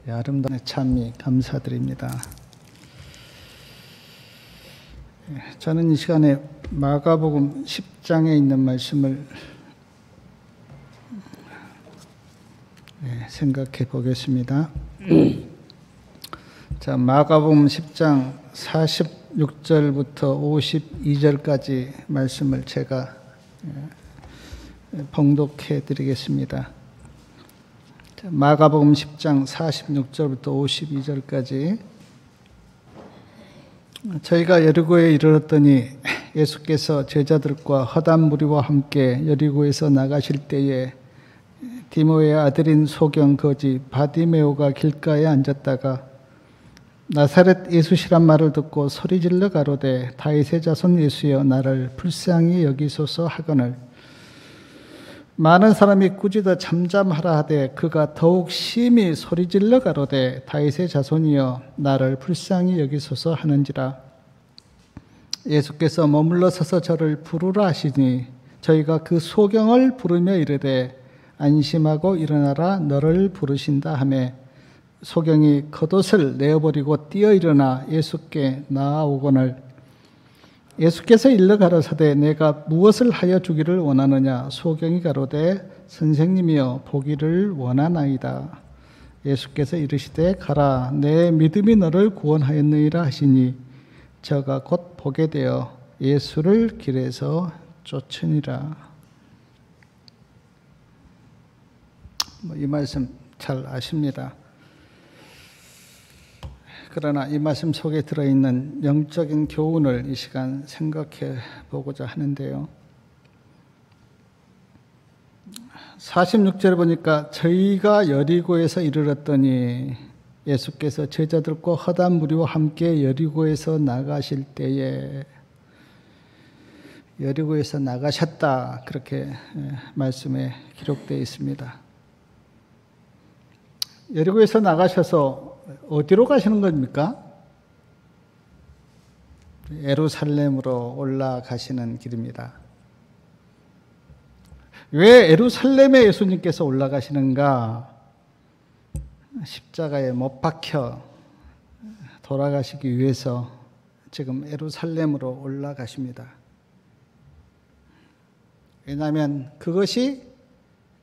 아름다운 찬미 감사드립니다. 저는 이 시간에 마가복음 10장에 있는 말씀을 생각해 보겠습니다. 자, 마가복음 10장 46절부터 52절까지 말씀을 제가 봉독해 드리겠습니다. 마가복음 10장 46절부터 52절까지. 저희가 여리고에 이르렀더니 예수께서 제자들과 허단 무리와 함께 여리고에서 나가실 때에 디모의 아들인 소경 거지 바디메오가 길가에 앉았다가 나사렛 예수시란 말을 듣고 소리질러 가로되 다윗의 자손 예수여 나를 불쌍히 여기소서 하거늘 많은 사람이 꾸짖어 잠잠하라 하되 그가 더욱 심히 소리질러 가로되 다윗의 자손이여 나를 불쌍히 여기소서 하는지라. 예수께서 머물러 서서 저를 부르라 하시니 저희가 그 소경을 부르며 이르되 안심하고 일어나라 너를 부르신다 하매 소경이 겉옷을 내어버리고 뛰어 일어나 예수께 나아오거늘 예수께서 일러 가라사대 내가 무엇을 하여 주기를 원하느냐. 소경이 가로되 선생님이여 보기를 원하나이다. 예수께서 이르시되 가라 내 믿음이 너를 구원하였느니라 하시니 저가 곧 보게 되어 예수를 길에서 쫓으니라. 이 말씀 잘 아십니다. 그러나 이 말씀 속에 들어있는 영적인 교훈을 이 시간 생각해 보고자 하는데요. 46절에 보니까 저희가 여리고에서 이르렀더니 예수께서 제자들과 허단 무리와 함께 여리고에서 나가실 때에 여리고에서 나가셨다 그렇게 말씀에 기록되어 있습니다. 여리고에서 나가셔서 어디로 가시는 겁니까? 예루살렘으로 올라가시는 길입니다. 왜 예루살렘에 예수님께서 올라가시는가? 십자가에 못 박혀 돌아가시기 위해서 지금 예루살렘으로 올라가십니다. 왜냐하면 그것이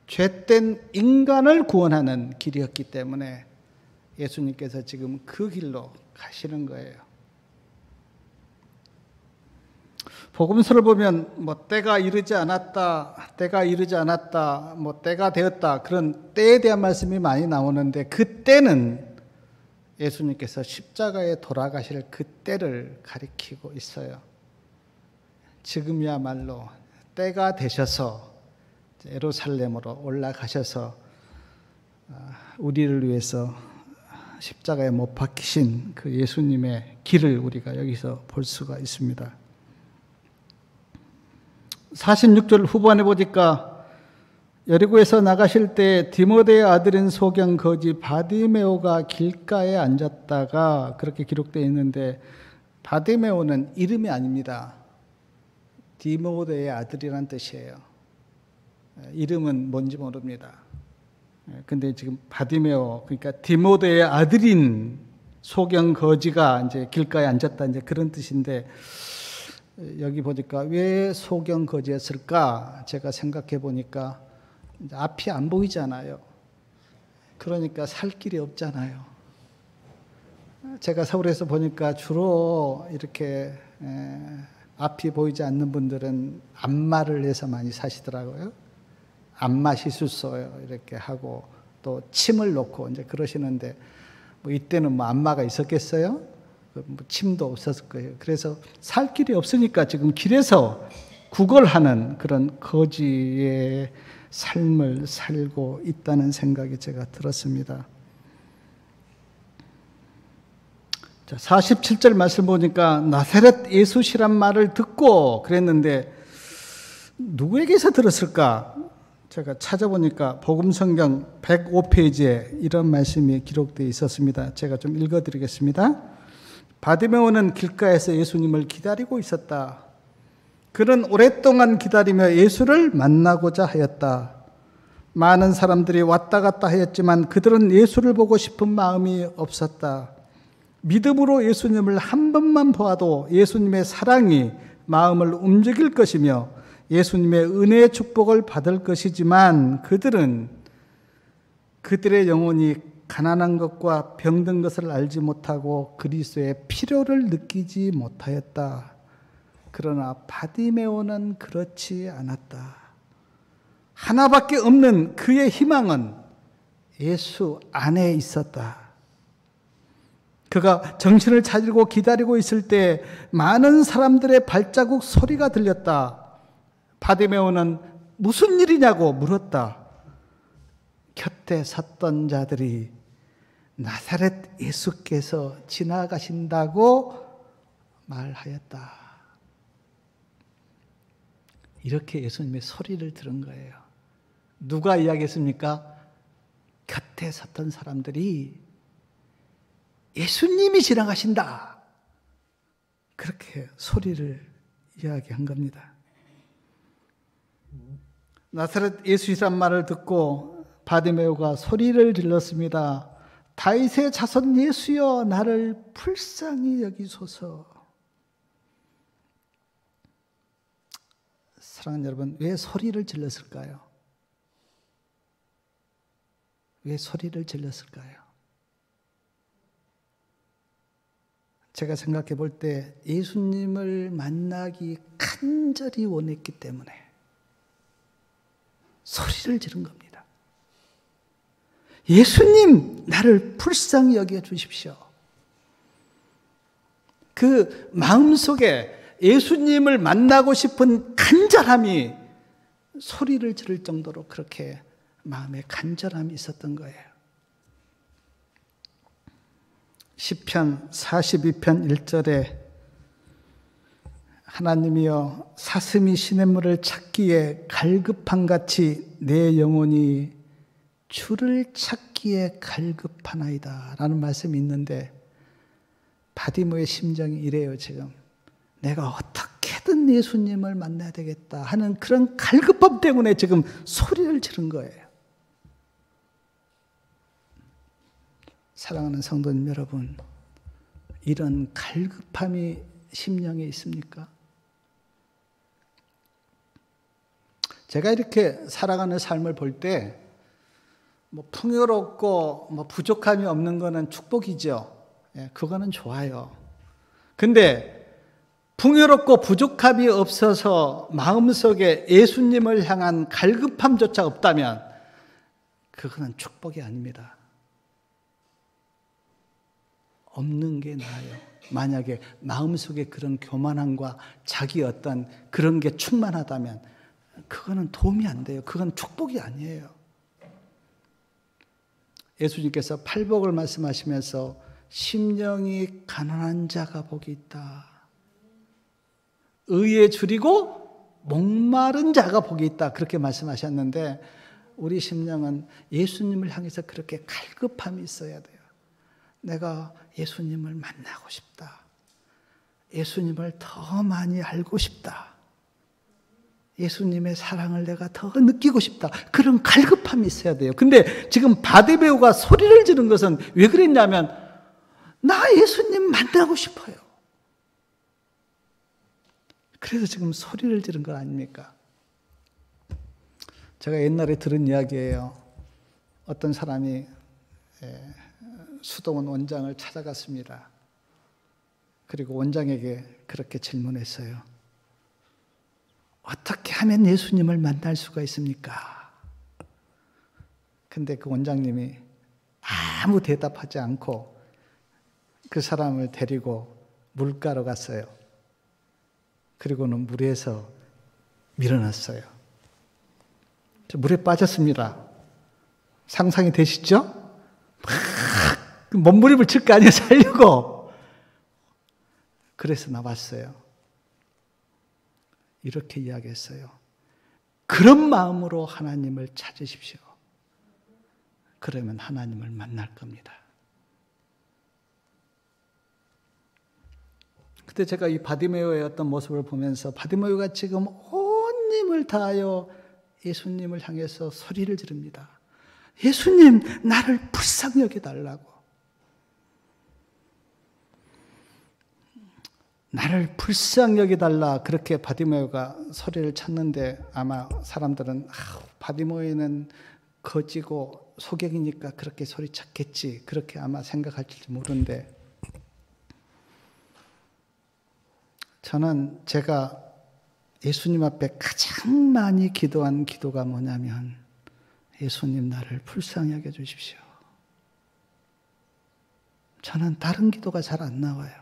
죄된 인간을 구원하는 길이었기 때문에 예수님께서 지금 그 길로 가시는 거예요. 복음서를 보면 때가 이르지 않았다, 때가 이르지 않았다, 때가 되었다 그런 때에 대한 말씀이 많이 나오는데 그 때는 예수님께서 십자가에 돌아가실 그 때를 가리키고 있어요. 지금이야말로 때가 되셔서 예루살렘으로 올라가셔서 우리를 위해서 십자가에 못 박히신 그 예수님의 길을 우리가 여기서 볼 수가 있습니다. 46절 후반에 보니까 여리고에서 나가실 때 디모데의 아들인 소경 거지 바디메오가 길가에 앉았다가 그렇게 기록되어 있는데 바디메오는 이름이 아닙니다. 디모데의 아들이란 뜻이에요. 이름은 뭔지 모릅니다. 근데 지금 바디메오 그러니까 디모데의 아들인 소경 거지가 이제 길가에 앉았다 이제 그런 뜻인데 여기 보니까 왜 소경 거지였을까? 제가 생각해 보니까 앞이 안 보이잖아요. 그러니까 살 길이 없잖아요. 제가 서울에서 보니까 주로 이렇게 앞이 보이지 않는 분들은 안마를 해서 많이 사시더라고요. 안마 시술소요 이렇게 하고 또 침을 놓고 이제 그러시는데 이때는 안마가 있었겠어요? 침도 없었을 거예요. 그래서 살 길이 없으니까 지금 길에서 구걸하는 그런 거지의 삶을 살고 있다는 생각이 제가 들었습니다. 자, 47절 말씀 보니까 나사렛 예수시란 말을 듣고 그랬는데 누구에게서 들었을까? 제가 찾아보니까 복음성경 105페이지에 이런 말씀이 기록되어 있었습니다. 제가 좀 읽어드리겠습니다. 바디메오는 길가에서 예수님을 기다리고 있었다. 그는 오랫동안 기다리며 예수를 만나고자 하였다. 많은 사람들이 왔다 갔다 하였지만 그들은 예수를 보고 싶은 마음이 없었다. 믿음으로 예수님을 한 번만 보아도 예수님의 사랑이 마음을 움직일 것이며 예수님의 은혜의 축복을 받을 것이지만 그들은 그들의 영혼이 가난한 것과 병든 것을 알지 못하고 그리스도의 필요를 느끼지 못하였다. 그러나 바디메오는 그렇지 않았다. 하나밖에 없는 그의 희망은 예수 안에 있었다. 그가 정신을 차리고 기다리고 있을 때 많은 사람들의 발자국 소리가 들렸다. 바디메오는 무슨 일이냐고 물었다. 곁에 섰던 자들이 나사렛 예수께서 지나가신다고 말하였다. 이렇게 예수님의 소리를 들은 거예요. 누가 이야기했습니까? 곁에 섰던 사람들이 예수님이 지나가신다. 그렇게 소리를 이야기한 겁니다. 나사렛 예수이란 말을 듣고 바디메오가 소리를 질렀습니다. 다윗의 자손 예수여 나를 불쌍히 여기소서. 사랑하는 여러분, 왜 소리를 질렀을까요? 왜 소리를 질렀을까요? 제가 생각해 볼 때 예수님을 만나기 간절히 원했기 때문에 소리를 지른 겁니다. 예수님, 나를 불쌍히 여겨 주십시오. 그 마음속에 예수님을 만나고 싶은 간절함이 소리를 지를 정도로 그렇게 마음에 간절함이 있었던 거예요. 시편 42편 1절에 하나님이여 사슴이 시냇물을 찾기에 갈급한 같이 내 영혼이 주를 찾기에 갈급하나이다 라는 말씀이 있는데 바디모의 심정이 이래요. 지금 내가 어떻게든 예수님을 만나야 되겠다 하는 그런 갈급함 때문에 지금 소리를 지른 거예요. 사랑하는 성도님 여러분, 이런 갈급함이 심령에 있습니까? 제가 이렇게 살아가는 삶을 볼 때 풍요롭고 부족함이 없는 거는 축복이죠. 예, 그거는 좋아요. 근데 풍요롭고 부족함이 없어서 마음속에 예수님을 향한 갈급함조차 없다면 그거는 축복이 아닙니다. 없는 게 나아요. 만약에 마음속에 그런 교만함과 자기 어떤 그런 게 충만하다면 그거는 도움이 안 돼요. 그건 축복이 아니에요. 예수님께서 팔복을 말씀하시면서 심령이 가난한 자가 복이 있다. 의에 줄이고 목마른 자가 복이 있다. 그렇게 말씀하셨는데 우리 심령은 예수님을 향해서 그렇게 갈급함이 있어야 돼요. 내가 예수님을 만나고 싶다. 예수님을 더 많이 알고 싶다. 예수님의 사랑을 내가 더 느끼고 싶다. 그런 갈급함이 있어야 돼요. 근데 지금 바디메오가 소리를 지른 것은 왜 그랬냐면 나 예수님 만나고 싶어요. 그래서 지금 소리를 지른 거 아닙니까? 제가 옛날에 들은 이야기예요. 어떤 사람이 수도원 원장을 찾아갔습니다. 그리고 원장에게 그렇게 질문했어요. 어떻게 하면 예수님을 만날 수가 있습니까? 근데 그 원장님이 아무 대답하지 않고 그 사람을 데리고 물가로 갔어요. 그리고는 물에서 밀어놨어요. 물에 빠졌습니다. 상상이 되시죠? 막 몸부림을 칠 거 아니에요, 살려고. 그래서 나왔어요. 이렇게 이야기했어요. 그런 마음으로 하나님을 찾으십시오. 그러면 하나님을 만날 겁니다. 그때 제가 이 바디메오의 어떤 모습을 보면서 바디메오가 지금 온 힘을 다하여 예수님을 향해서 소리를 지릅니다. 예수님, 나를 불쌍히 여겨달라고. 나를 불쌍히 여겨달라, 그렇게 바디메오가 소리를 쳤는데 아마 사람들은 바디메오는 거지고 소경이니까 그렇게 소리쳤겠지, 그렇게 아마 생각할지 모르는데, 저는 제가 예수님 앞에 가장 많이 기도한 기도가 뭐냐면, 예수님, 나를 불쌍히 여겨 주십시오. 저는 다른 기도가 잘 안 나와요.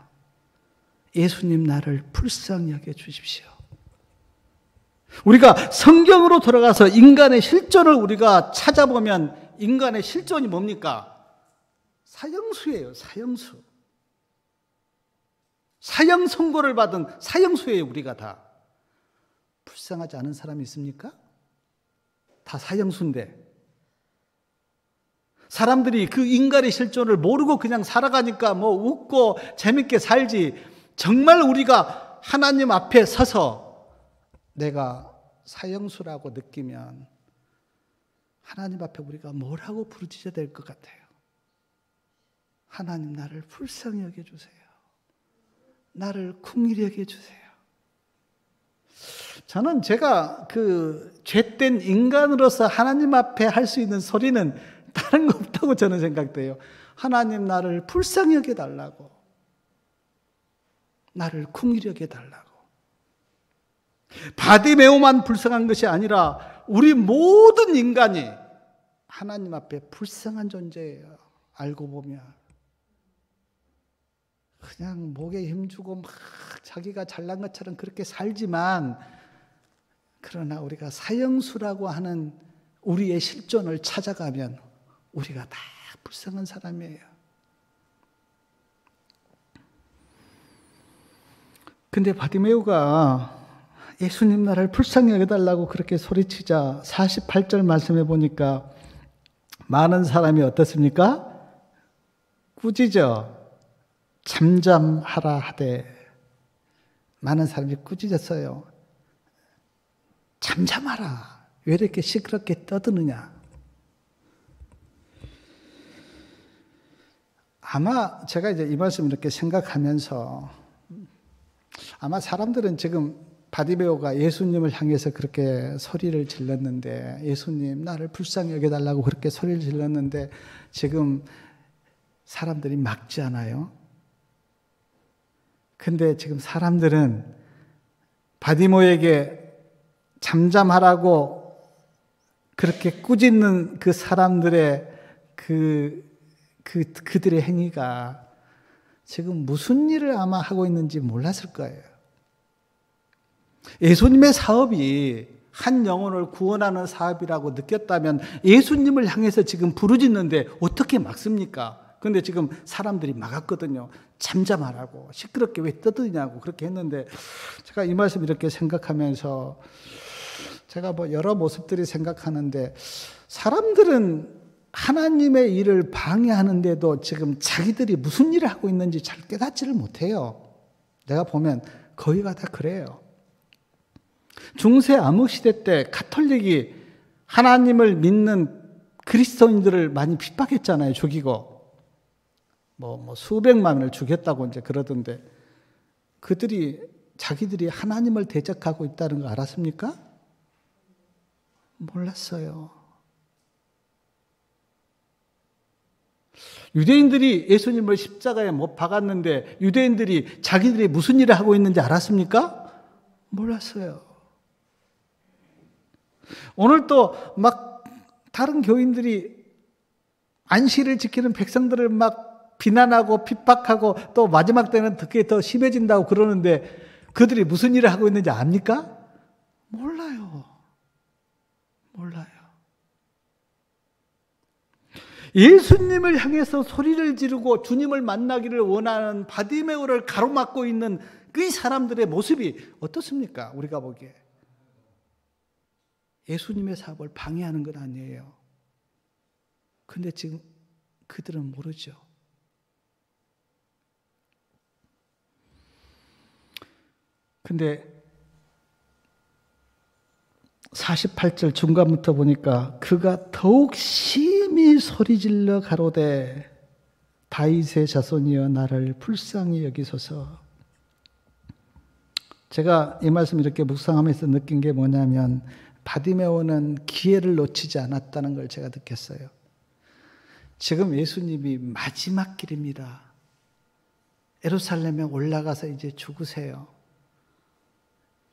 예수님, 나를 불쌍히 여겨 주십시오. 우리가 성경으로 돌아가서 인간의 실존을 우리가 찾아보면, 인간의 실존이 뭡니까? 사형수예요. 사형수. 사형 선고를 받은 사형수예요. 우리가 다. 불쌍하지 않은 사람이 있습니까? 다 사형수인데. 사람들이 그 인간의 실존을 모르고 그냥 살아가니까 뭐 웃고 재밌게 살지, 정말 우리가 하나님 앞에 서서 내가 사형수라고 느끼면 하나님 앞에 우리가 뭐라고 부르짖어야 될 것 같아요. 하나님, 나를 불쌍히 여겨주세요. 나를 긍휼히 여겨주세요. 저는 제가 그 죄된 인간으로서 하나님 앞에 할 수 있는 소리는 다른 거 없다고 저는 생각돼요. 하나님, 나를 불쌍히 여겨달라고. 나를 긍휼히 여겨달라고. 바디메오만 불쌍한 것이 아니라 우리 모든 인간이 하나님 앞에 불쌍한 존재예요. 알고 보면. 그냥 목에 힘주고 막 자기가 잘난 것처럼 그렇게 살지만, 그러나 우리가 사형수라고 하는 우리의 실존을 찾아가면 우리가 다 불쌍한 사람이에요. 근데 바디메오가 예수님, 나를 불쌍히 여겨달라고 그렇게 소리치자 48절 말씀해 보니까 많은 사람이 어떻습니까? 꾸짖어 잠잠하라 하되. 많은 사람이 꾸짖었어요. 잠잠하라. 왜 이렇게 시끄럽게 떠드느냐. 아마 제가 이제 이 말씀을 이렇게 생각하면서, 아마 사람들은 지금 바디메오가 예수님을 향해서 그렇게 소리를 질렀는데, 예수님, 나를 불쌍히 여겨달라고 그렇게 소리를 질렀는데, 지금 사람들이 막지 않아요? 근데 지금 사람들은 바디메오에게 잠잠하라고 그렇게 꾸짖는 그 사람들의 그들의 행위가 지금 무슨 일을 아마 하고 있는지 몰랐을 거예요. 예수님의 사업이 한 영혼을 구원하는 사업이라고 느꼈다면 예수님을 향해서 지금 부르짖는데 어떻게 막습니까? 그런데 지금 사람들이 막았거든요. 잠잠하라고, 시끄럽게 왜 떠드냐고 그렇게 했는데, 제가 이 말씀 이렇게 생각하면서 제가 뭐 여러 모습들이 생각하는데, 사람들은 하나님의 일을 방해하는데도 지금 자기들이 무슨 일을 하고 있는지 잘 깨닫지를 못해요. 내가 보면 거의가 다 그래요. 중세 암흑시대 때 가톨릭이 하나님을 믿는 그리스도인들을 많이 핍박했잖아요. 죽이고. 뭐 수백만을 죽였다고 이제 그러던데, 자기들이 하나님을 대적하고 있다는 거 알았습니까? 몰랐어요. 유대인들이 예수님을 십자가에 못 박았는데 유대인들이 자기들이 무슨 일을 하고 있는지 알았습니까? 몰랐어요. 오늘 또 막 다른 교인들이 안식일을 지키는 백성들을 막 비난하고 핍박하고, 또 마지막 때는 그게 더 심해진다고 그러는데 그들이 무슨 일을 하고 있는지 압니까? 몰라요. 몰라요. 예수님을 향해서 소리를 지르고 주님을 만나기를 원하는 바디메오를 가로막고 있는 그 사람들의 모습이 어떻습니까? 우리가 보기에. 예수님의 사업을 방해하는 건 아니에요. 근데 지금 그들은 모르죠. 근데 48절 중간부터 보니까 그가 더욱 심히 소리질러 가로되 다윗의 자손이여 나를 불쌍히 여기소서. 제가 이 말씀 이렇게 묵상하면서 느낀 게 뭐냐면 바디메오는 기회를 놓치지 않았다는 걸 제가 느꼈어요. 지금 예수님이 마지막 길입니다. 예루살렘에 올라가서 이제 죽으세요.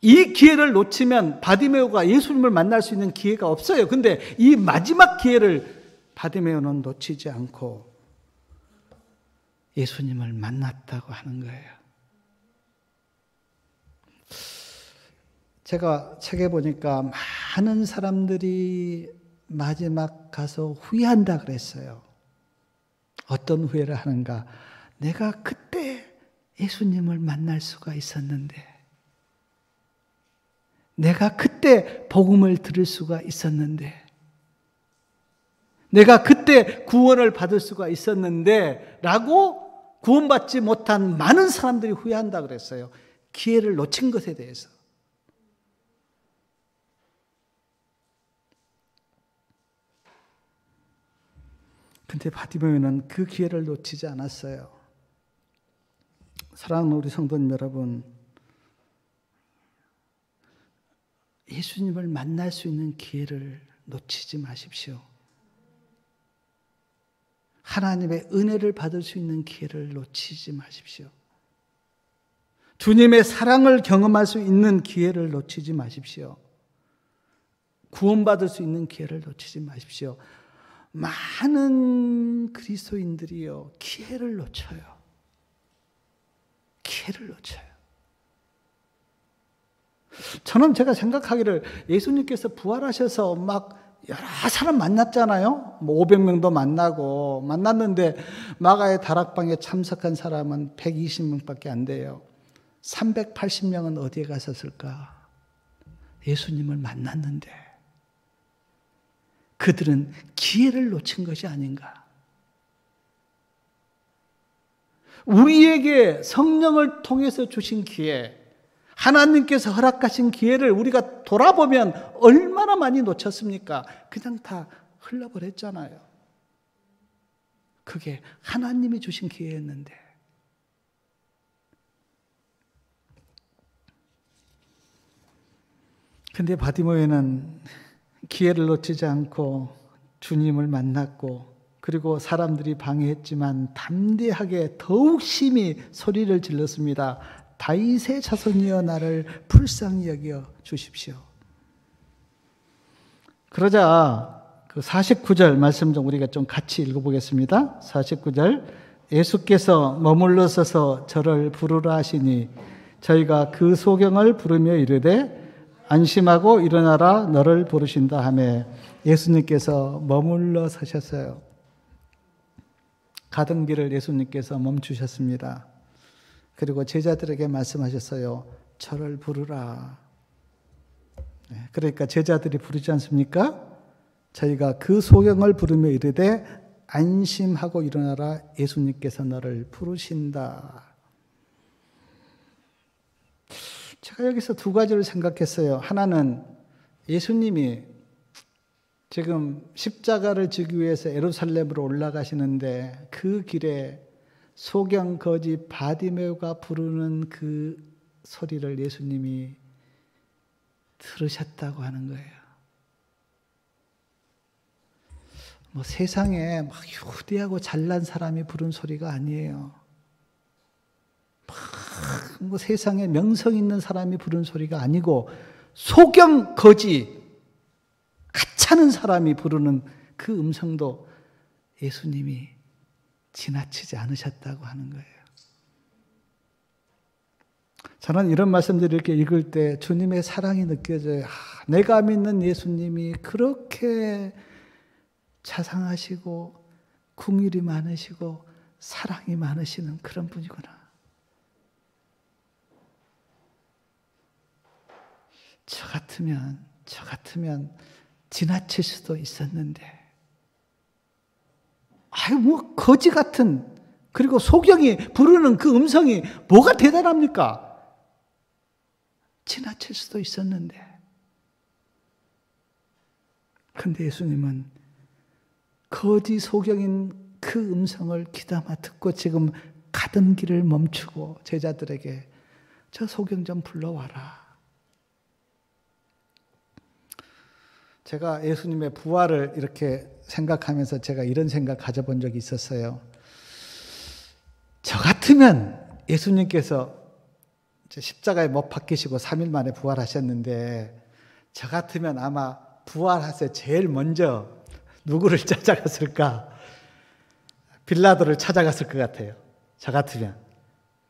이 기회를 놓치면 바디메오가 예수님을 만날 수 있는 기회가 없어요. 근데 이 마지막 기회를 바디메오는 놓치지 않고 예수님을 만났다고 하는 거예요. 제가 책에 보니까 많은 사람들이 마지막 가서 후회한다 그랬어요. 어떤 후회를 하는가? 내가 그때 예수님을 만날 수가 있었는데, 내가 그때 복음을 들을 수가 있었는데, 내가 그때 구원을 받을 수가 있었는데 라고 구원받지 못한 많은 사람들이 후회한다 그랬어요. 기회를 놓친 것에 대해서. 근데 바디메오는 그 기회를 놓치지 않았어요. 사랑하는 우리 성도님 여러분, 예수님을 만날 수 있는 기회를 놓치지 마십시오. 하나님의 은혜를 받을 수 있는 기회를 놓치지 마십시오. 주님의 사랑을 경험할 수 있는 기회를 놓치지 마십시오. 구원받을 수 있는 기회를 놓치지 마십시오. 많은 그리스도인들이요, 기회를 놓쳐요. 기회를 놓쳐요. 저는 제가 생각하기를 예수님께서 부활하셔서 막 여러 사람 만났잖아요. 뭐 500명도 만났는데 마가의 다락방에 참석한 사람은 120명밖에 안 돼요. 380명은 어디에 갔었을까? 예수님을 만났는데 그들은 기회를 놓친 것이 아닌가? 우리에게 성령을 통해서 주신 기회, 하나님께서 허락하신 기회를 우리가 돌아보면 얼마나 많이 놓쳤습니까? 그냥 다 흘러버렸잖아요. 그게 하나님이 주신 기회였는데. 근데 바디메오는 기회를 놓치지 않고 주님을 만났고, 그리고 사람들이 방해했지만 담대하게 더욱 심히 소리를 질렀습니다. 다윗의 자손이여 나를 불쌍히 여겨 주십시오. 그러자 그 49절 말씀 좀 우리가 좀 같이 읽어보겠습니다. 49절, 예수께서 머물러 서서 저를 부르라 하시니 저희가 그 소경을 부르며 이르되 안심하고 일어나라 너를 부르신다 하매 예수님께서 머물러 서셨어요. 가던 길을 예수님께서 멈추셨습니다. 그리고 제자들에게 말씀하셨어요. 저를 부르라. 그러니까 제자들이 부르지 않습니까? 저희가 그 소경을 부르며 이르되 안심하고 일어나라 예수님께서 너를 부르신다. 제가 여기서 두 가지를 생각했어요. 하나는 예수님이 지금 십자가를 지기 위해서 예루살렘으로 올라가시는데 그 길에 소경 거지 바디메오가 부르는 그 소리를 예수님이 들으셨다고 하는 거예요. 뭐 세상에 막 휴대하고 잘난 사람이 부른 소리가 아니에요. 뭐 세상에 명성 있는 사람이 부른 소리가 아니고 소경 거지 하찮은 사람이 부르는 그 음성도 예수님이 지나치지 않으셨다고 하는 거예요. 저는 이런 말씀들을 이렇게 읽을 때 주님의 사랑이 느껴져요. 내가 믿는 예수님이 그렇게 자상하시고 긍휼이 많으시고 사랑이 많으시는 그런 분이구나. 저 같으면 지나칠 수도 있었는데, 뭐 거지 같은, 그리고 소경이 부르는 그 음성이 뭐가 대단합니까? 지나칠 수도 있었는데 근데 예수님은 거짓 소경인 그 음성을 귀담아 듣고 지금 가던 길을 멈추고 제자들에게 저 소경 좀 불러와라. 제가 예수님의 부활을 이렇게 생각하면서 제가 이런 생각 가져본 적이 있었어요. 저 같으면 예수님께서 십자가에 못 박히시고 3일 만에 부활하셨는데 저 같으면 아마 부활하세 제일 먼저 누구를 찾아갔을까? 빌라도를 찾아갔을 것 같아요. 저 같으면.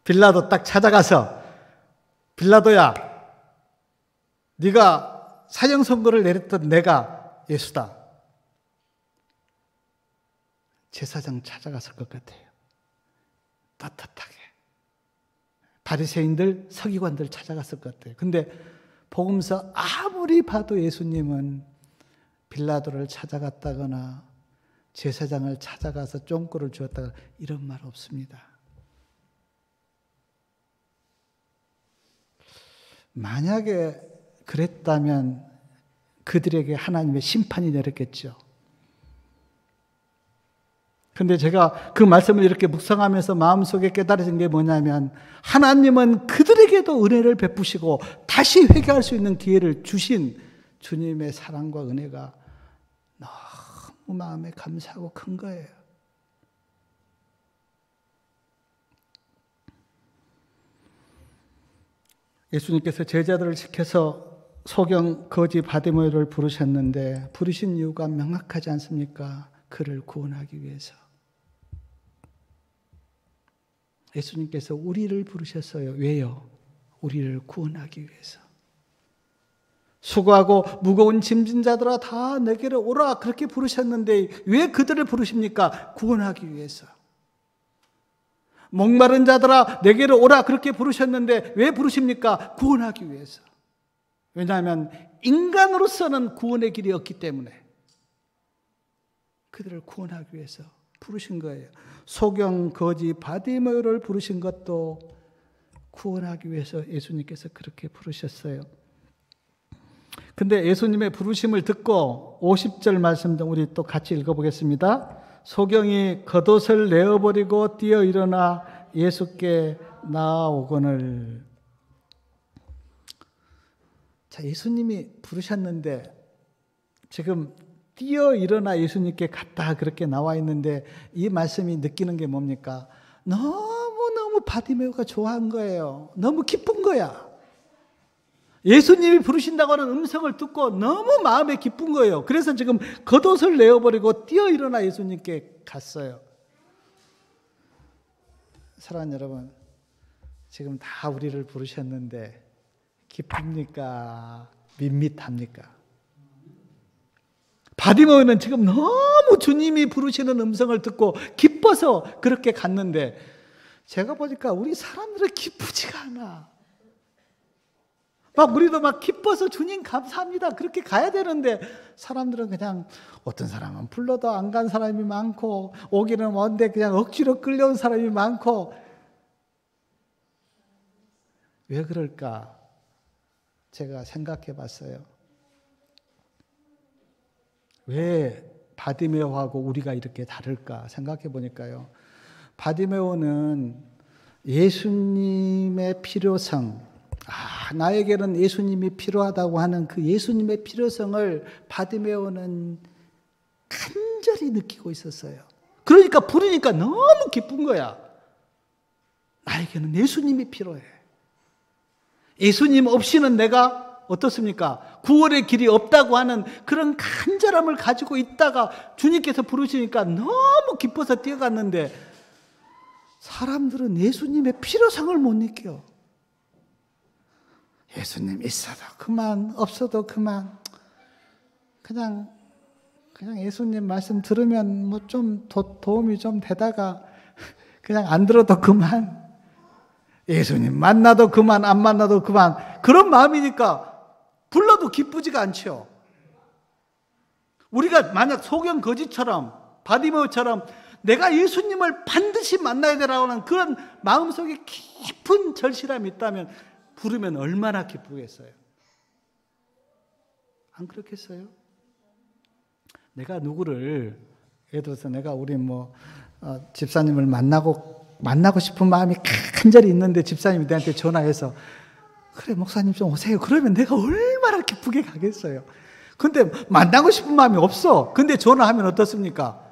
빌라도 딱 찾아가서 빌라도야, 네가 사형 선고를 내렸던 내가 예수다. 제사장 찾아갔을 것 같아요. 떳떳하게. 바리새인들, 서기관들 찾아갔을 것 같아요. 근데 복음서 아무리 봐도 예수님은 빌라도를 찾아갔다거나 제사장을 찾아가서 쫑구를 주었다거나 이런 말 없습니다. 만약에 그랬다면 그들에게 하나님의 심판이 내렸겠죠. 근데 제가 그 말씀을 이렇게 묵상하면서 마음속에 깨달아진 게 뭐냐면 하나님은 그들에게도 은혜를 베푸시고 다시 회개할 수 있는 기회를 주신 주님의 사랑과 은혜가 너무 마음에 감사하고 큰 거예요. 예수님께서 제자들을 시켜서 소경 거지 바디메오를 부르셨는데 부르신 이유가 명확하지 않습니까? 그를 구원하기 위해서. 예수님께서 우리를 부르셨어요. 왜요? 우리를 구원하기 위해서. 수고하고 무거운 짐진 자들아 다 내게로 오라 그렇게 부르셨는데 왜 그들을 부르십니까? 구원하기 위해서. 목마른 자들아 내게로 오라 그렇게 부르셨는데 왜 부르십니까? 구원하기 위해서. 왜냐하면 인간으로서는 구원의 길이 없기 때문에 그들을 구원하기 위해서 부르신 거예요. 소경 거지 바디메오를 부르신 것도 구원하기 위해서 예수님께서 그렇게 부르셨어요. 근데 예수님의 부르심을 듣고 50절 말씀 우리 또 같이 읽어보겠습니다. 소경이 겉옷을 내어버리고 뛰어 일어나 예수께 나아오거늘. 자, 예수님이 부르셨는데 지금 뛰어 일어나 예수님께 갔다 그렇게 나와 있는데 이 말씀이 느끼는 게 뭡니까? 너무너무 바디메오가 좋아한 거예요. 너무 기쁜 거야. 예수님이 부르신다고 하는 음성을 듣고 너무 마음에 기쁜 거예요. 그래서 지금 겉옷을 내어버리고 뛰어 일어나 예수님께 갔어요. 사랑하는 여러분, 지금 다 우리를 부르셨는데 기쁩니까? 밋밋합니까? 바디메오는 지금 너무 주님이 부르시는 음성을 듣고 기뻐서 그렇게 갔는데 제가 보니까 우리 사람들은 기쁘지가 않아. 막 우리도 막 기뻐서 주님 감사합니다 그렇게 가야 되는데 사람들은 그냥 어떤 사람은 불러도 안 간 사람이 많고 오기는 먼데 그냥 억지로 끌려온 사람이 많고 왜 그럴까? 제가 생각해 봤어요. 왜 바디메오하고 우리가 이렇게 다를까 생각해 보니까요. 바디메오는 예수님의 필요성, 나에게는 예수님이 필요하다고 하는 그 예수님의 필요성을 바디메오는 간절히 느끼고 있었어요. 그러니까 부르니까 너무 기쁜 거야. 나에게는 예수님이 필요해. 예수님 없이는 내가 어떻습니까? 구원의 길이 없다고 하는 그런 간절함을 가지고 있다가 주님께서 부르시니까 너무 기뻐서 뛰어갔는데 사람들은 예수님의 필요성을 못 느껴. 예수님 있어도 그만, 없어도 그만. 그냥 예수님 말씀 들으면 뭐 좀 도움이 좀 되다가 그냥 안 들어도 그만. 예수님 만나도 그만, 안 만나도 그만. 그런 마음이니까 불러도 기쁘지가 않죠. 우리가 만약 소경 거지처럼 바디메오처럼 내가 예수님을 반드시 만나야 되라고 하는 그런 마음속에 깊은 절실함이 있다면 부르면 얼마나 기쁘겠어요? 안 그렇겠어요? 내가 누구를, 예를 들어서 내가 우리 집사님을 만나고 싶은 마음이 간절히 있는데 집사님이 내한테 전화해서 그래 목사님 좀 오세요. 그러면 내가 얼마나 기쁘게 가겠어요. 근데 만나고 싶은 마음이 없어. 근데 전화하면 어떻습니까?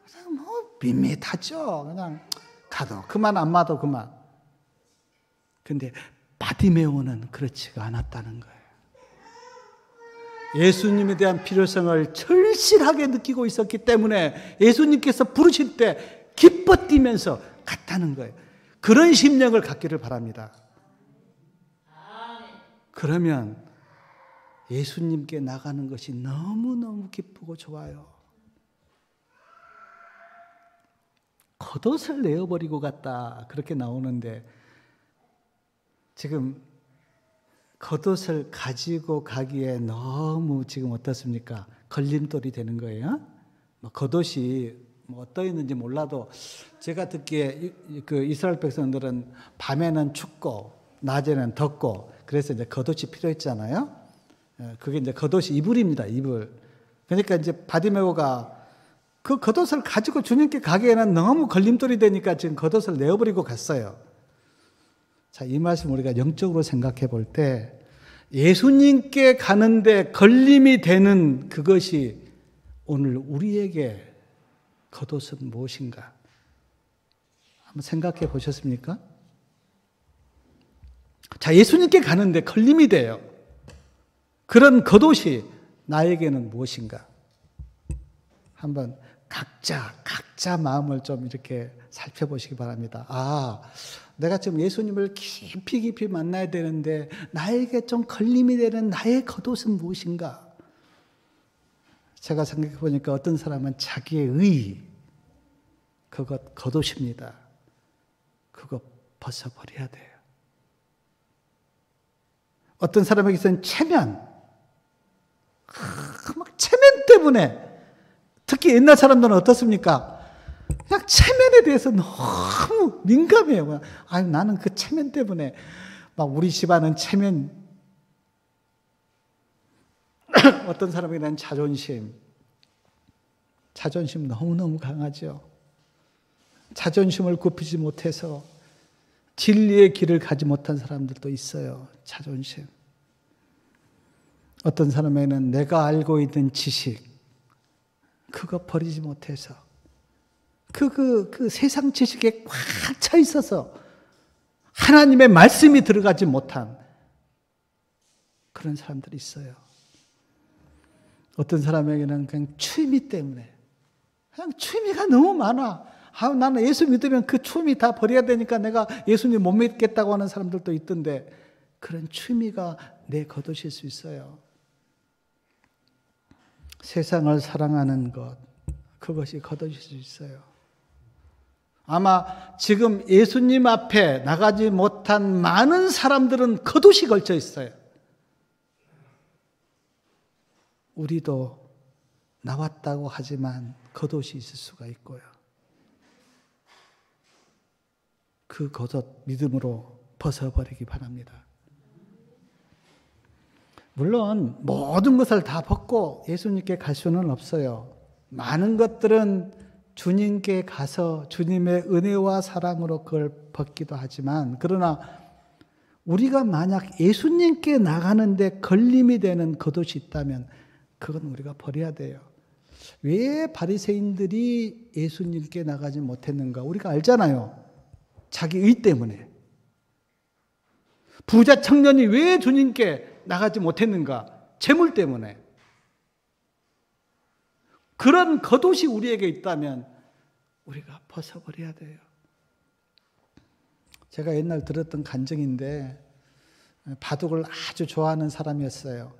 그냥 밋밋하죠. 그냥 가도 그만 안 마도 그만. 근데 바디메오는 그렇지가 않았다는 거예요. 예수님에 대한 필요성을 절실하게 느끼고 있었기 때문에 예수님께서 부르실 때 기뻐 뛰면서 갔다는 거예요. 그런 심령을 갖기를 바랍니다. 그러면 예수님께 나가는 것이 너무너무 기쁘고 좋아요. 겉옷을 내어버리고 갔다 그렇게 나오는데 지금 겉옷을 가지고 가기에 너무 지금 어떻습니까? 걸림돌이 되는 거예요. 겉옷이 어떠했는지 몰라도 제가 듣기에 그 이스라엘 백성들은 밤에는 춥고 낮에는 덥고 그래서 이제 겉옷이 필요했잖아요. 그게 이제 겉옷이 이불입니다. 이불. 그러니까 이제 바디메오가 그 겉옷을 가지고 주님께 가기에는 너무 걸림돌이 되니까 지금 겉옷을 내어버리고 갔어요. 자, 이 말씀 우리가 영적으로 생각해 볼 때 예수님께 가는데 걸림이 되는 그것이 오늘 우리에게 겉옷은 무엇인가? 한번 생각해 보셨습니까? 자, 예수님께 가는데 걸림이 돼요. 그런 겉옷이 나에게는 무엇인가? 한번 각자 마음을 좀 이렇게 살펴보시기 바랍니다. 아, 내가 지금 예수님을 깊이 만나야 되는데 나에게 좀 걸림이 되는 나의 겉옷은 무엇인가? 제가 생각해 보니까 어떤 사람은 자기의 의, 그것 겉옷입니다. 그거 벗어버려야 돼요. 어떤 사람에게서는 체면, 막 체면 때문에 특히 옛날 사람들은 어떻습니까? 그냥 체면에 대해서 너무 민감해요. 아유, 나는 그 체면 때문에 막 우리 집안은 체면. 어떤 사람에게는 자존심 너무너무 강하죠. 자존심을 굽히지 못해서 진리의 길을 가지 못한 사람들도 있어요. 자존심. 어떤 사람에게는 내가 알고 있는 지식, 그거 버리지 못해서 그 세상 지식에 꽉 차 있어서 하나님의 말씀이 들어가지 못한 그런 사람들이 있어요. 어떤 사람에게는 그냥 취미 때문에 그냥 취미가 너무 많아. 나는 예수 믿으면 그 취미 다 버려야 되니까 내가 예수님 못 믿겠다고 하는 사람들도 있던데 그런 취미가 내 겉옷일 수 있어요. 세상을 사랑하는 것, 그것이 겉옷일 수 있어요. 아마 지금 예수님 앞에 나가지 못한 많은 사람들은 겉옷이 걸쳐 있어요. 우리도 나왔다고 하지만 겉옷이 있을 수가 있고요. 그 겉옷 믿음으로 벗어버리기 바랍니다. 물론 모든 것을 다 벗고 예수님께 갈 수는 없어요. 많은 것들은 주님께 가서 주님의 은혜와 사랑으로 그걸 벗기도 하지만 그러나 우리가 만약 예수님께 나가는데 걸림이 되는 겉옷이 있다면 그건 우리가 버려야 돼요. 왜 바리새인들이 예수님께 나가지 못했는가? 우리가 알잖아요. 자기 의 때문에. 부자 청년이 왜 주님께 나가지 못했는가? 재물 때문에. 그런 겉옷이 우리에게 있다면 우리가 벗어버려야 돼요. 제가 옛날 들었던 간증인데 바둑을 아주 좋아하는 사람이었어요.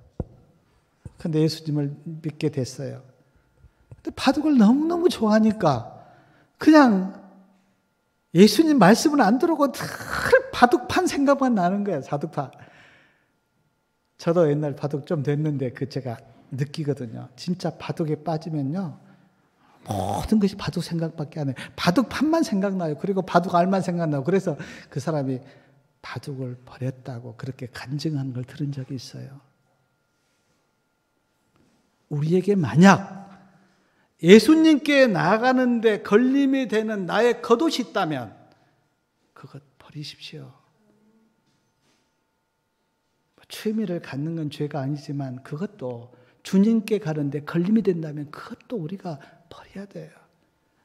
근데 예수님을 믿게 됐어요. 근데 바둑을 너무너무 좋아하니까 그냥 예수님 말씀을 안 들어오고 늘 바둑판 생각만 나는 거예요. 바둑판. 저도 옛날 바둑 좀 됐는데 제가 느끼거든요. 진짜 바둑에 빠지면요. 모든 것이 바둑 생각밖에 안 해요. 바둑판만 생각나요. 그리고 바둑 알만 생각나고. 그래서 그 사람이 바둑을 버렸다고 그렇게 간증한 걸 들은 적이 있어요. 우리에게 만약 예수님께 나아가는데 걸림이 되는 나의 겉옷이 있다면 그것 버리십시오. 취미를 갖는 건 죄가 아니지만 그것도 주님께 가는데 걸림이 된다면 그것도 우리가 버려야 돼요.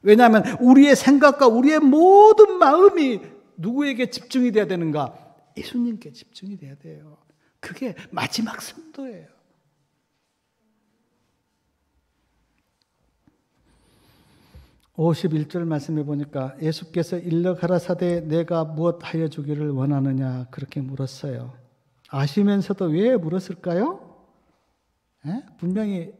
왜냐하면 우리의 생각과 우리의 모든 마음이 누구에게 집중이 돼야 되는가? 예수님께 집중이 돼야 돼요. 그게 마지막 성도예요. (51절) 말씀해 보니까 예수께서 일러 가라사대 내가 무엇하여 주기를 원하느냐 그렇게 물었어요. 아시면서도 왜 물었을까요? 분명히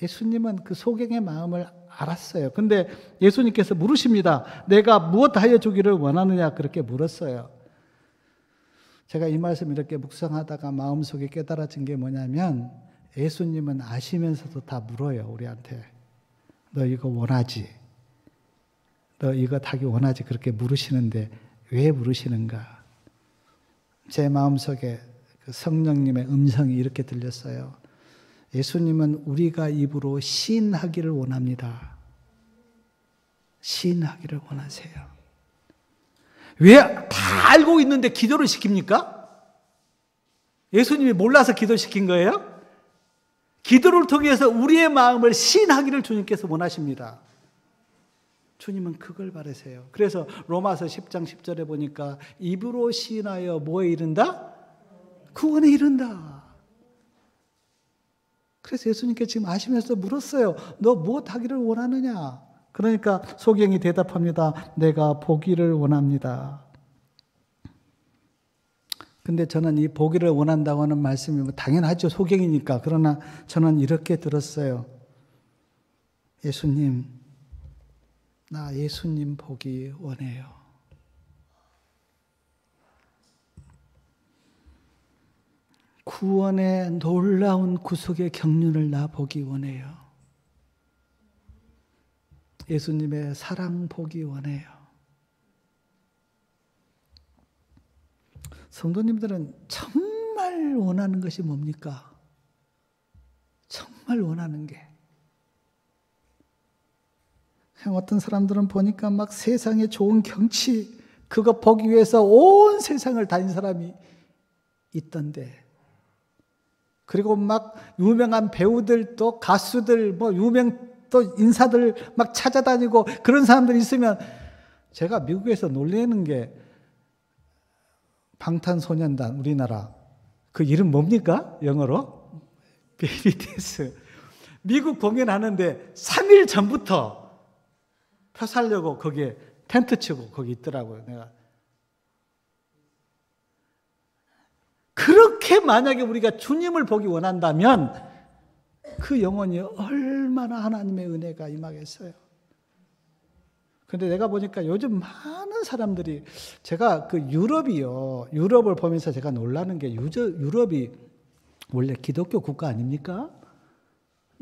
예수님은 그 소경의 마음을 알았어요. 근데 예수님께서 물으십니다. 내가 무엇하여 주기를 원하느냐 그렇게 물었어요. 제가 이 말씀 이렇게 묵상하다가 마음속에 깨달아진 게 뭐냐면 예수님은 아시면서도 다 물어요. 우리한테. 너 이거 원하지? 너 이거 하기 원하지? 그렇게 물으시는데 왜 물으시는가? 제 마음속에 그 성령님의 음성이 이렇게 들렸어요. 예수님은 우리가 입으로 시인하기를 원합니다. 시인하기를 원하세요. 왜 다 알고 있는데 기도를 시킵니까? 예수님이 몰라서 기도시킨 거예요? 기도를 통해서 우리의 마음을 시인하기를 주님께서 원하십니다. 주님은 그걸 바라세요. 그래서 로마서 10장 10절에 보니까 입으로 시인하여 뭐에 이른다? 구원에 이른다. 그래서 예수님께 지금 아시면서 물었어요. 너 무엇 하기를 원하느냐? 그러니까 소경이 대답합니다. 내가 보기를 원합니다. 근데 저는 이 보기를 원한다고 하는 말씀이 당연하죠. 소경이니까. 그러나 저는 이렇게 들었어요. 예수님, 나 예수님 보기 원해요. 구원의 놀라운 구속의 경륜을 나 보기 원해요. 예수님의 사랑 보기 원해요. 성도님들은 정말 원하는 것이 뭡니까? 정말 원하는 게. 어떤 사람들은 보니까 막 세상에 좋은 경치, 그거 보기 위해서 온 세상을 다닌 사람이 있던데. 그리고 막 유명한 배우들 또 가수들, 뭐 또 인사들 막 찾아다니고 그런 사람들이 있으면 제가 미국에서 놀래는 게 방탄소년단 우리나라 그 이름 뭡니까? 영어로? BTS. 미국 공연하는데 3일 전부터 표 사려고 거기에 텐트 치고 거기 있더라고요. 내가 그렇게 만약에 우리가 주님을 보기 원한다면 그 영혼이 얼마나 하나님의 은혜가 임하겠어요. 그런데 내가 보니까 요즘 많은 사람들이 제가 그 유럽을 보면서 제가 놀라는 게 유럽이 원래 기독교 국가 아닙니까?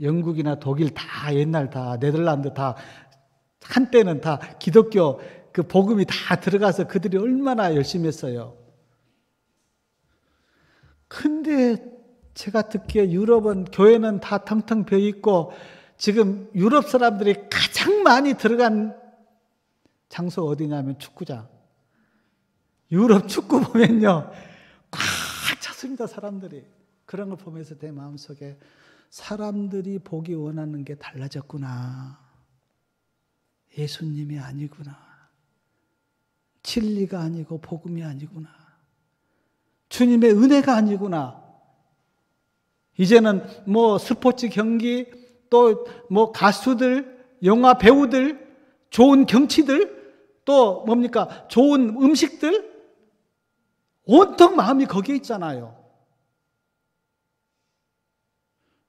영국이나 독일 다 옛날 다 네덜란드 다 한때는 다 기독교 그 복음이 다 들어가서 그들이 얼마나 열심히 했어요. 근데 제가 듣기에 유럽은 교회는 다 텅텅 비어 있고 지금 유럽 사람들이 가장 많이 들어간 장소 어디냐면 축구장. 유럽 축구 보면요 꽉 찼습니다. 사람들이. 그런 걸 보면서 내 마음속에 사람들이 보기 원하는 게 달라졌구나. 예수님이 아니구나. 진리가 아니고 복음이 아니구나. 주님의 은혜가 아니구나. 이제는 뭐 스포츠 경기, 또 뭐 가수들, 영화 배우들, 좋은 경치들, 또 뭡니까? 좋은 음식들, 온통 마음이 거기에 있잖아요.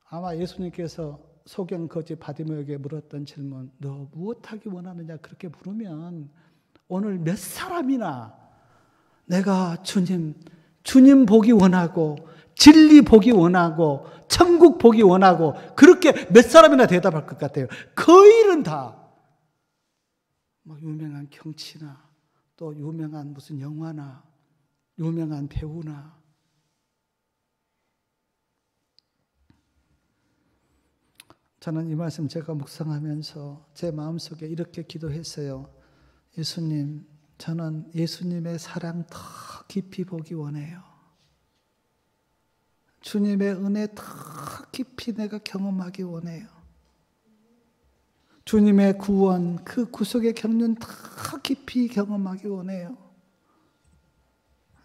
아마 예수님께서 소경 거지 바디메오에게 물었던 질문, 너 무엇하기 원하느냐 그렇게 물으면 오늘 몇 사람이나 내가 주님 보기 원하고 진리 보기 원하고 천국 보기 원하고 그렇게 몇 사람이나 대답할 것 같아요. 거의는 다 뭐 유명한 경치나 또 유명한 무슨 영화나 유명한 배우나 저는 이 말씀 제가 묵상하면서 제 마음속에 이렇게 기도했어요. 예수님, 저는 예수님의 사랑 더 깊이 보기 원해요. 주님의 은혜 더 깊이 내가 경험하기 원해요. 주님의 구원, 그 구속의 경륜 더 깊이 경험하기 원해요.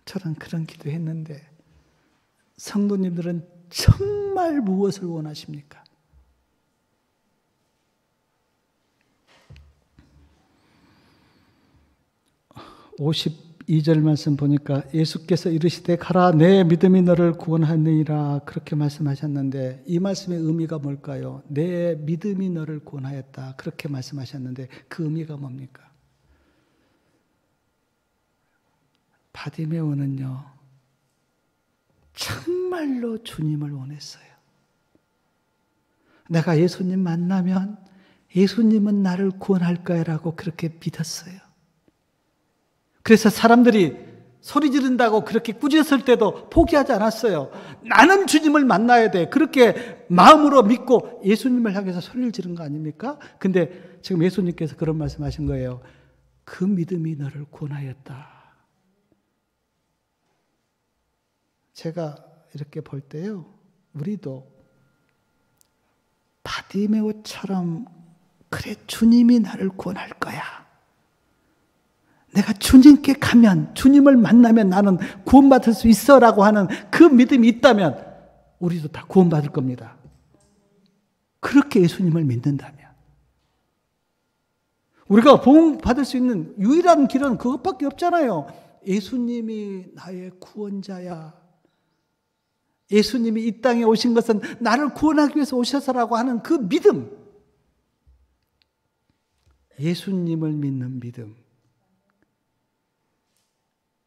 저는 그런 기도했는데 성도님들은 정말 무엇을 원하십니까? (52절) 말씀 보니까 예수께서 이르시되 가라 내 믿음이 너를 구원하느니라 그렇게 말씀하셨는데 이 말씀의 의미가 뭘까요? 내 믿음이 너를 구원하였다 그렇게 말씀하셨는데 그 의미가 뭡니까? 바디메오는요 정말로 주님을 원했어요. 내가 예수님 만나면 예수님은 나를 구원할 거야라고 그렇게 믿었어요. 그래서 사람들이 소리 지른다고 그렇게 꾸짖었을 때도 포기하지 않았어요. 나는 주님을 만나야 돼. 그렇게 마음으로 믿고 예수님을 향해서 소리를 지른 거 아닙니까? 근데 지금 예수님께서 그런 말씀하신 거예요. 그 믿음이 너를 구원하였다. 제가 이렇게 볼 때요. 우리도 바디메오처럼 그래 주님이 나를 구원할 거야. 내가 주님께 가면 주님을 만나면 나는 구원받을 수 있어라고 하는 그 믿음이 있다면 우리도 다 구원받을 겁니다. 그렇게 예수님을 믿는다면 우리가 구원받을 수 있는 유일한 길은 그것밖에 없잖아요. 예수님이 나의 구원자야. 예수님이 이 땅에 오신 것은 나를 구원하기 위해서 오셔서라고 하는 그 믿음. 예수님을 믿는 믿음.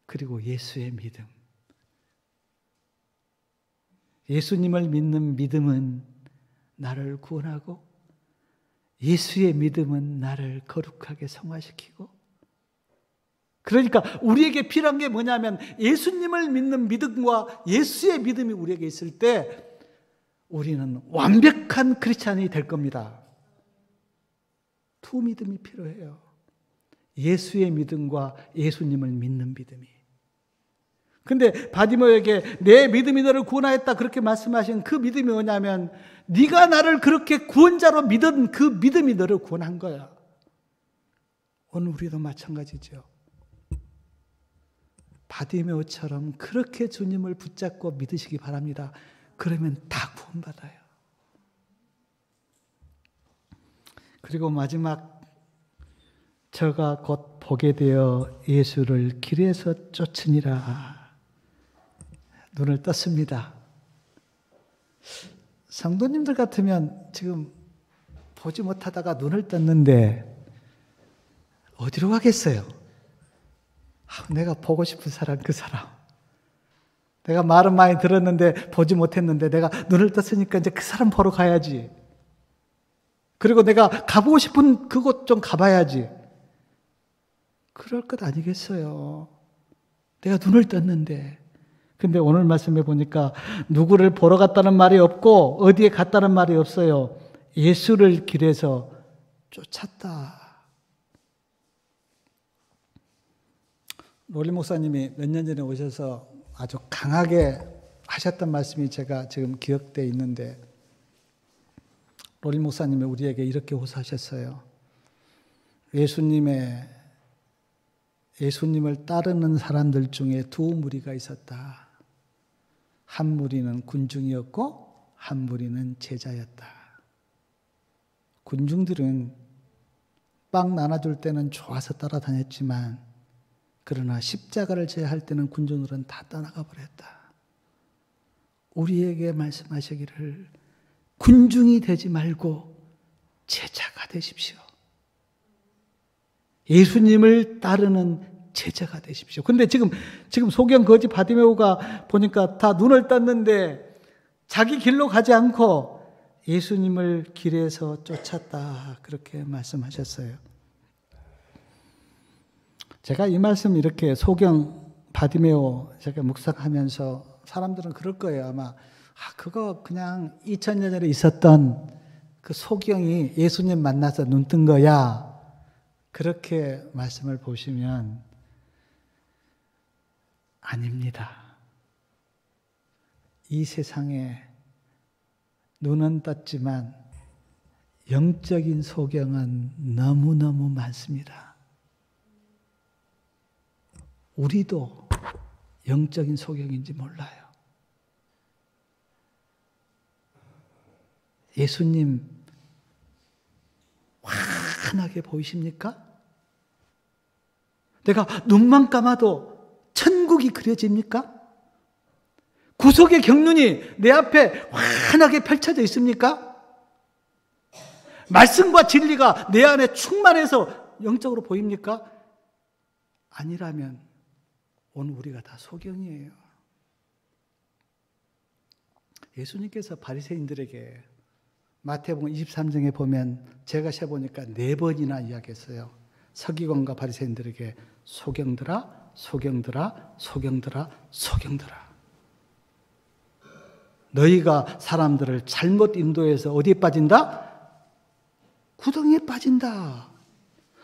그리고 예수의 믿음. 예수님을 믿는 믿음은 나를 구원하고 예수의 믿음은 나를 거룩하게 성화시키고 그러니까 우리에게 필요한 게 뭐냐면 예수님을 믿는 믿음과 예수의 믿음이 우리에게 있을 때 우리는 완벽한 크리스찬이 될 겁니다. 두 믿음이 필요해요. 예수의 믿음과 예수님을 믿는 믿음이. 근데 바디메오에게 내 믿음이 너를 구원하였다 그렇게 말씀하신 그 믿음이 뭐냐면 네가 나를 그렇게 구원자로 믿은 그 믿음이 너를 구원한 거야. 오늘 우리도 마찬가지죠. 바디메오처럼 그렇게 주님을 붙잡고 믿으시기 바랍니다. 그러면 다 구원받아요. 그리고 마지막 저가 곧 보게 되어 예수를 길에서 쫓으니라. 눈을 떴습니다. 성도님들 같으면 지금 보지 못하다가 눈을 떴는데 어디로 가겠어요? 내가 보고 싶은 사람, 그 사람. 내가 말은 많이 들었는데 보지 못했는데 내가 눈을 떴으니까 이제 그 사람 보러 가야지. 그리고 내가 가보고 싶은 그곳 좀 가봐야지. 그럴 것 아니겠어요. 내가 눈을 떴는데. 근데 오늘 말씀해 보니까 누구를 보러 갔다는 말이 없고 어디에 갔다는 말이 없어요. 예수를 길에서 쫓았다. 롤리 목사님이 몇 년 전에 오셔서 아주 강하게 하셨던 말씀이 제가 지금 기억되어 있는데 롤리 목사님이 우리에게 이렇게 호소하셨어요. 예수님을 따르는 사람들 중에 두 무리가 있었다. 한 무리는 군중이었고 한 무리는 제자였다. 군중들은 빵 나눠줄 때는 좋아서 따라다녔지만 그러나 십자가를 져야 할 때는 군중들은 다 떠나가 버렸다. 우리에게 말씀하시기를 군중이 되지 말고 제자가 되십시오. 예수님을 따르는 제자가 되십시오. 근데 지금 소경 거지 바디메오가 보니까 다 눈을 떴는데 자기 길로 가지 않고 예수님을 길에서 쫓았다. 그렇게 말씀하셨어요. 제가 이 말씀 이렇게 소경 바디메오 제가 묵상하면서 사람들은 그럴 거예요. 아마 그거 그냥 2000년 전에 있었던 그 소경이 예수님 만나서 눈 뜬 거야. 그렇게 말씀을 보시면 아닙니다. 이 세상에 눈은 떴지만 영적인 소경은 너무너무 많습니다. 우리도 영적인 소경인지 몰라요. 예수님 환하게 보이십니까? 내가 눈만 감아도 천국이 그려집니까? 구속의 경륜이 내 앞에 환하게 펼쳐져 있습니까? 말씀과 진리가 내 안에 충만해서 영적으로 보입니까? 아니라면 오늘 우리가 다 소경이에요. 예수님께서 바리새인들에게 마태복음 23장에 보면 제가 세보니까 4번이나 이야기했어요. 서기관과 바리새인들에게 소경들아, 소경들아, 소경들아, 소경들아. 너희가 사람들을 잘못 인도해서 어디에 빠진다? 구덩이에 빠진다.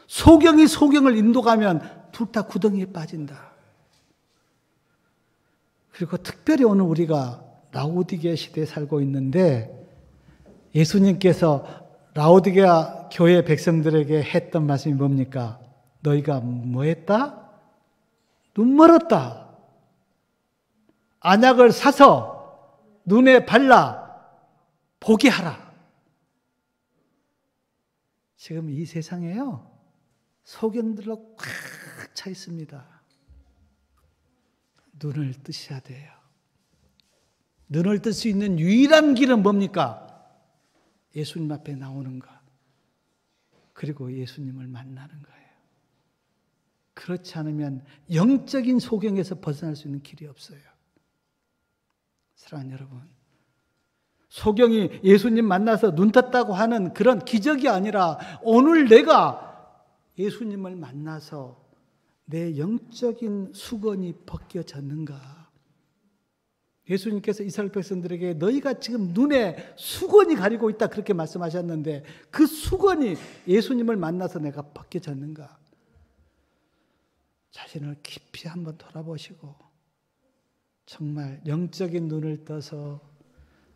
소경이 소경을 인도가면 둘 다 구덩이에 빠진다. 그리고 특별히 오늘 우리가 라오디게아 시대에 살고 있는데 예수님께서 라오디게아 교회 백성들에게 했던 말씀이 뭡니까? 너희가 뭐 했다? 눈 멀었다. 안약을 사서 눈에 발라 보게 하라. 지금 이 세상에요, 소경들로 꽉 차 있습니다. 눈을 뜨셔야 돼요. 눈을 뜰 수 있는 유일한 길은 뭡니까? 예수님 앞에 나오는 것. 그리고 예수님을 만나는 거예요. 그렇지 않으면 영적인 소경에서 벗어날 수 있는 길이 없어요. 사랑하는 여러분, 소경이 예수님 만나서 눈 떴다고 하는 그런 기적이 아니라 오늘 내가 예수님을 만나서 내 영적인 수건이 벗겨졌는가? 예수님께서 이스라엘 백성들에게 너희가 지금 눈에 수건이 가리고 있다 그렇게 말씀하셨는데 그 수건이 예수님을 만나서 내가 벗겨졌는가? 자신을 깊이 한번 돌아보시고 정말 영적인 눈을 떠서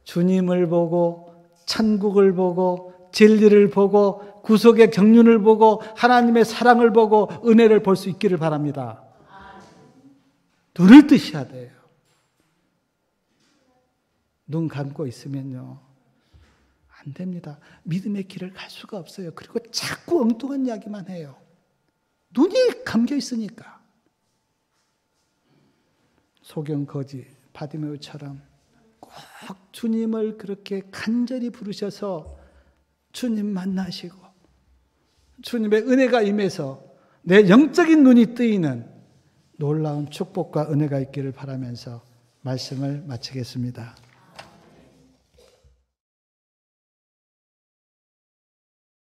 주님을 보고 천국을 보고 진리를 보고 구속의 경륜을 보고 하나님의 사랑을 보고 은혜를 볼 수 있기를 바랍니다. 눈을 뜨셔야 돼요. 눈 감고 있으면요 안 됩니다. 믿음의 길을 갈 수가 없어요. 그리고 자꾸 엉뚱한 이야기만 해요. 눈이 감겨 있으니까. 소경 거지 바디메오처럼 꼭 주님을 그렇게 간절히 부르셔서 주님 만나시고 주님의 은혜가 임해서 내 영적인 눈이 뜨이는 놀라운 축복과 은혜가 있기를 바라면서 말씀을 마치겠습니다.